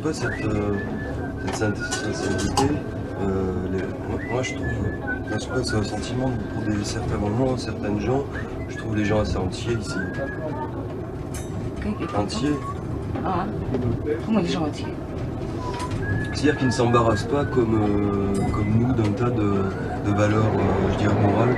pas cette sincérité. Moi je trouve, je sais pas, c'est un sentiment pour certains moments, certaines gens, je trouve les gens assez entiers ici. Entiers. Ah, comment les gens entiers? C'est-à-dire qu'ils ne s'embarrassent pas comme nous d'un tas de valeurs, je dirais, morales,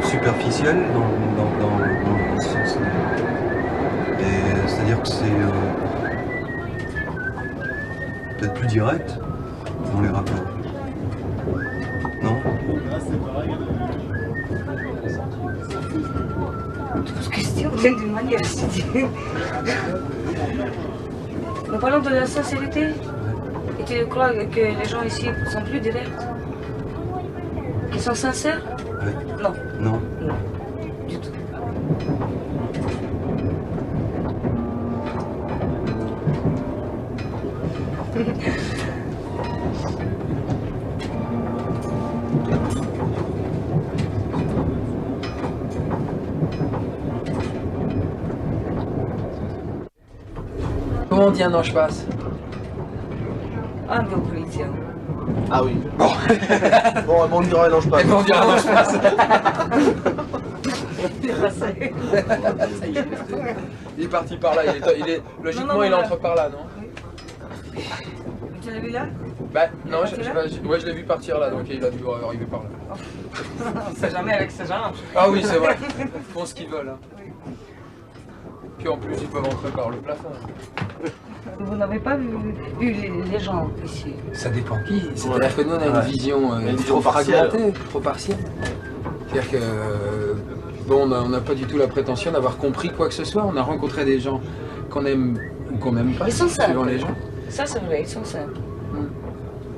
superficielles dans ce sens. C'est-à-dire que c'est peut-être plus direct dans les rapports. Non? Toutes questions viennent d'une manière, si tu veux. Nous parlons de la sincérité. Et tu crois que les gens ici sont plus directs? Qu'ils sont sincères? Ouais. Non. Non. Non, du tout. Comment on dit un ange passe? Un peu politicien. Ah oui. Bon. Bon, on dira un ange passe. On dit un ange passe. Il est parti par là, logiquement Non, il entre par là, non? Tu l'as vu là? Bah non, je l'ai vu partir là, donc il a dû arriver par là. On sait jamais avec ces gens. Ah oui, c'est vrai. Ils font ce qu'ils veulent. Hein. Puis en plus, ils peuvent entrer par le plafond. Vous n'avez pas vu les gens ici? Ça dépend qui. C'est-à-dire que nous, on a une vision trop fragmentée, trop partielle. C'est-à-dire que bon, on n'a pas du tout la prétention d'avoir compris quoi que ce soit. On a rencontré des gens qu'on aime ou qu'on n'aime pas, Ils sont simples. selon les gens. Ça, c'est vrai, ils sont simples.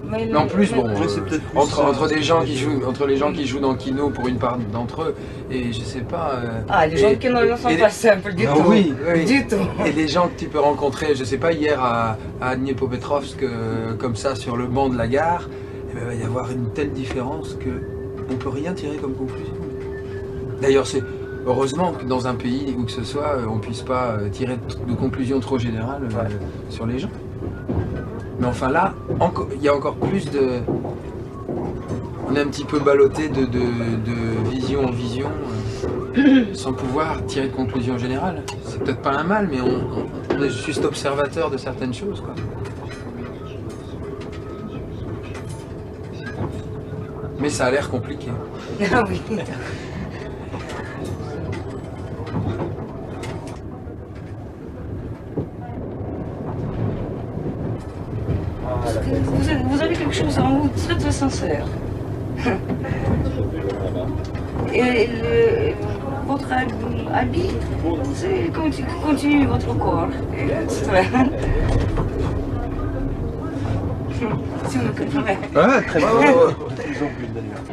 Mais en plus, bon, entre les gens qui jouent dans Kino pour une part d'entre eux, et je sais pas. Les gens de Kino ne sont pas simples du tout. Oui, oui. Du tout. Et les gens que tu peux rencontrer, je sais pas, hier à Dniepopetrovsk, comme ça, sur le banc de la gare, il va y avoir une telle différence que on peut rien tirer comme conclusion. D'ailleurs, c'est heureusement que dans un pays où que ce soit, on puisse pas tirer de conclusions trop générales sur les gens. Mais enfin là, il y a encore plus de... On est un petit peu ballotté de vision en vision, sans pouvoir tirer de conclusion générale. C'est peut-être pas un mal, mais on est juste observateur de certaines choses, quoi. Mais ça a l'air compliqué. Ah oui. Vous avez quelque chose en vous très très sincère. Et votre habit, c'est continue votre corps. C'est vrai. Si vous me comprenez. Ouais, très bien. Ils ont plus d'ailleurs.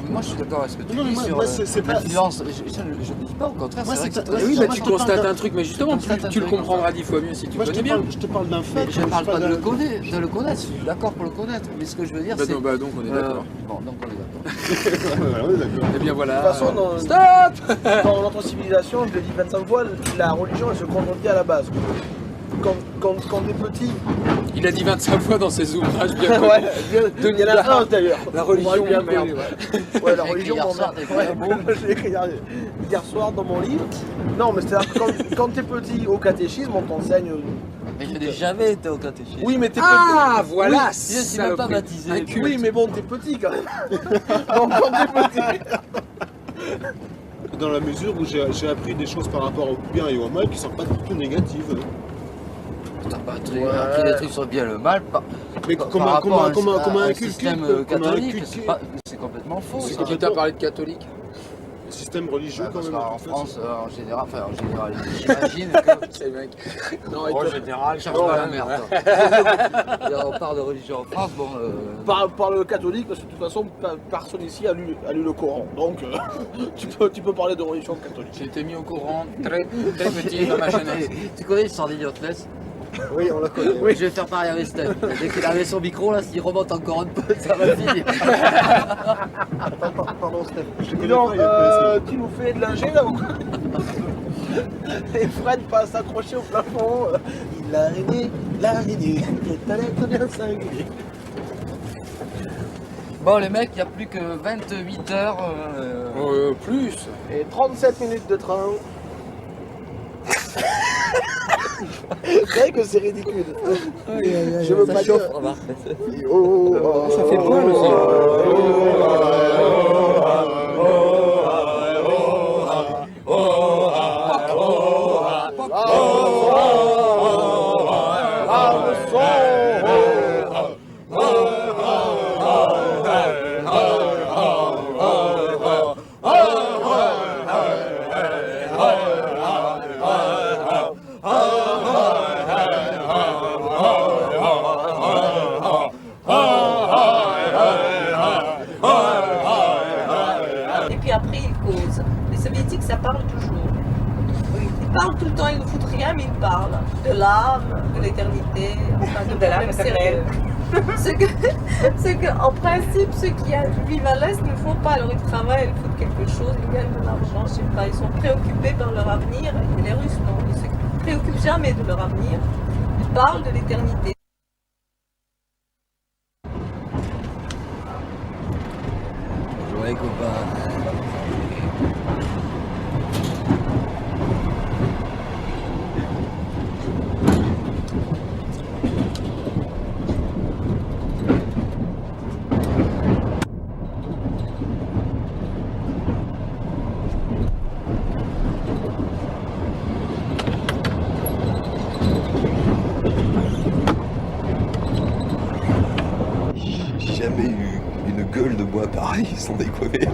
Moi je suis d'accord avec ce que tu Non, dis moi, sur moi, c'est pas... l'influence. Je ne dis pas, au contraire, Moi, c'est vrai que c'est c'est pas- très... Oui, moi, bah, tu je te constates parle un truc, mais justement, tu le comprendras 10 fois mieux si tu Moi, connais bien. je te parle d'un fait. Je ne parle pas de le connaître, je suis d'accord pour le connaître, mais ce que je veux dire c'est... Donc on est d'accord. Bon, donc on est d'accord. Ouais, on est d'accord. Et bien voilà. De toute façon, Stop. dans notre civilisation, je l'ai dit 25 fois, la religion elle se contredit à la base. Quand t'es petit... Il a dit 25 fois dans ses ouvrages bien connus. Ouais, il y en a un d'ailleurs. La religion, bien merde. Ouais, la religion, hier mon soir, merde. t'as écrit un mot. Je l'ai écrit hier soir dans mon livre. Non, mais c'est-à-dire que quand t'es petit au catéchisme, on t'enseigne... Mais je n'ai jamais été au catéchisme. Oui, mais t'es petit. Ah, voilà. Je ne suis même pas baptisé. Un culte. Oui, mais bon, t'es petit quand même. Donc quand t'es petit... Dans la mesure où j'ai appris des choses par rapport au bien et au mal qui sont pas du tout négatives. T'as pas appris des trucs sur le bien et le mal. Mais comment un culte système catholique, c'est complètement faux. C'est Ça. qui t'a parlé de catholique? Le système religieux quand Parce même. qu'en France, en général, j'imagine que... C'est le mec. En général, cherche pas la merde. On parle de religion en France, bon... Par le catholique, parce que de toute façon, personne ici a lu le Coran. Donc, tu peux parler de religion catholique. J'ai été mis au courant très petit dans ma jeunesse. Tu connais l'histoire d'Eliot Ness? Oui, on la connaît. Oui. Je vais faire pareil avec Steph. Dès qu'il avait son micro, là, s'il remonte encore un peu, ça va finir. Pardon, Steph. Je te Dis connais donc, pas, il y a pas assez. tu nous fais de l'ingé là ou quoi? Et Fred passe accroché au plafond. L'araignée, est un être bien singulier. Bon, les mecs, il n'y a plus que 28 heures. Plus. Et 37 minutes de train. C'est vrai que c'est ridicule. Je veux Ça pas chauffe, dire. remarque. Ça fait poil aussi. Et puis après, ils causent. Les soviétiques, ça parle toujours. Ils parlent tout le temps, ils ne foutent rien, mais ils parlent. De l'âme, de l'éternité, enfin, de l'âme problèmes sérieux. Ce que, en principe, ceux qui vivent à l'Est ne font pas. Alors ils travaillent, ils foutent quelque chose, ils gagnent de l'argent, je sais pas. Ils sont préoccupés par leur avenir. Et les Russes, non. Ils ne se préoccupent jamais de leur avenir. Ils parlent de l'éternité. Bonjour les copains. J'ai jamais eu une gueule de bois pareille, sans déconner.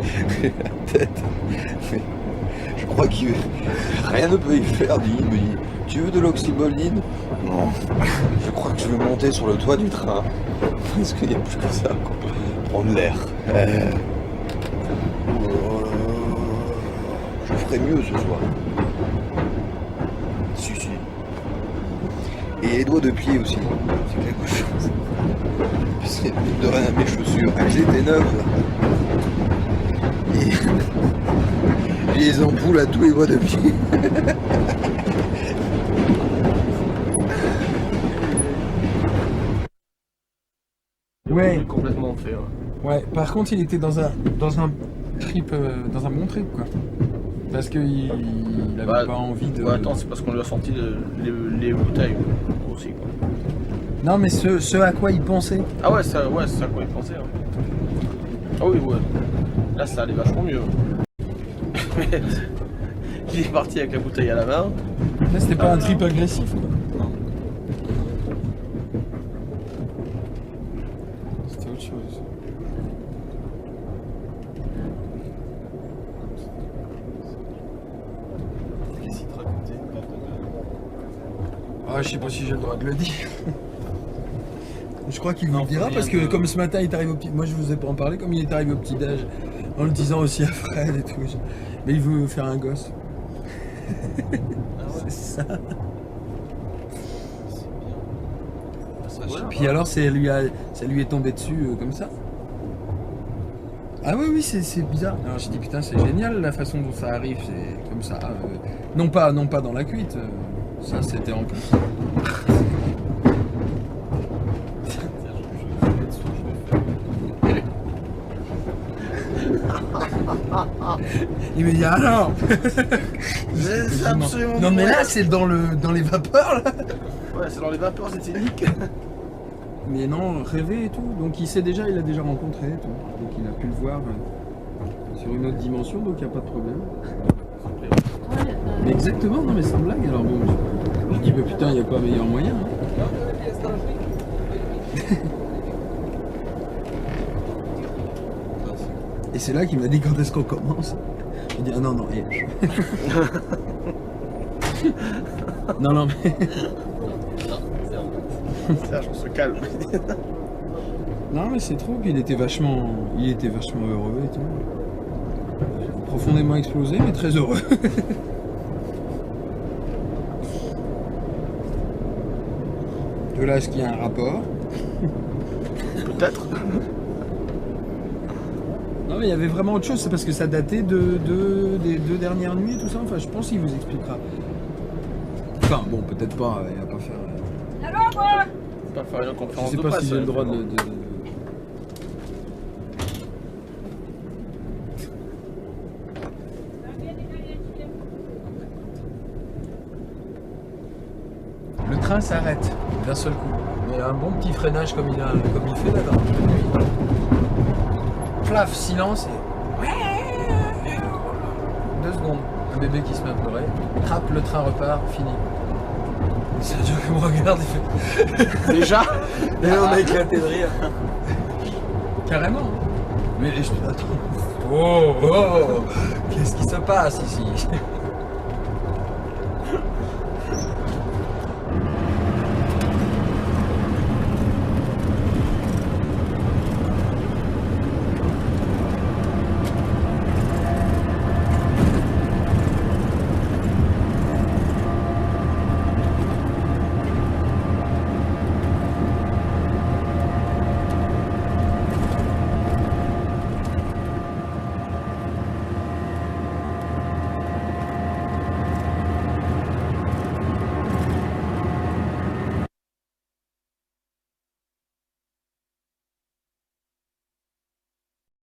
La tête. Mais je crois que rien ne peut y faire. Il me dit, tu veux de l'oxymoline? Non. Je crois que je vais monter sur le toit du train. Parce qu'il n'y a plus que ça, quoi. Prendre l'air. Je ferai mieux ce soir. Si. Et les doigts de pied aussi. C'est quelque chose. Parce que de rien à mes chaussures, elles étaient neuves. Et les ampoules à tous les doigts de pied. Ouais. Complètement fait. Ouais, par contre, il était dans un trip, dans un bon trip, quoi. Parce qu'il avait pas envie de... Ouais, attends, c'est parce qu'on lui a sorti les bouteilles aussi, quoi. Non, mais ce à quoi il pensait. Ah ouais, c'est ça quoi il pensait. Hein. Ah oui, ouais. Là, ça allait vachement mieux. Il est parti avec la bouteille à la main. Là, c'était pas un trip agressif, quoi. C'était autre chose. Qu'est-ce qu'il te racontait? Ah, je sais pas si j'ai le droit de le dire. Je crois qu'il vous le dira parce que comme ce matin il est arrivé au petit... Moi je vous ai pas en parlé, comme il est arrivé au petit-déj, en le disant aussi à Fred et tout. Mais il veut faire un gosse. C'est ça. Puis alors ça lui est tombé dessus comme ça. Ah oui, c'est bizarre. Alors j'ai dit putain c'est génial la façon dont ça arrive, c'est comme ça. Non pas dans la cuite, ça c'était en plus. Il me dit ah non. C'est absolument Non mais là c'est dans les vapeurs là. Ouais, c'est dans les vapeurs éthyliques. Mais non, rêver et tout. Donc il a déjà rencontré et tout. Donc il a pu le voir sur une autre dimension, donc il n'y a pas de problème. Mais exactement, non mais sans blague. Alors bon, je dis bah putain, il n'y a pas meilleur moyen. Hein. Et c'est là qu'il m'a dit quand est-ce qu'on commence. J'ai dit ah non, non mais... Serge, on se calme. Non mais c'est trop, puis il était vachement heureux et tout. Profondément explosé, mais très heureux. De là à ce qu'il y a un rapport. Peut-être. Non, mais il y avait vraiment autre chose, c'est parce que ça datait des 2 dernières nuits et tout ça. Enfin, je pense qu'il vous expliquera. Enfin, bon, peut-être pas, il va pas faire. Pas faire une Je conférence sais de pas presse. si j'ai le droit de. Le train s'arrête d'un seul coup. Mais un bon petit freinage comme il fait là dans la nuit. Plaf, silence et. 2 secondes. Un bébé qui se met à pleurer. Trappe, le train repart, fini. Sergio qui me regarde, il fait. Déjà. Et là, on a éclaté de rire. Carrément. Mais je attends. Oh, qu'est-ce qui se passe ici?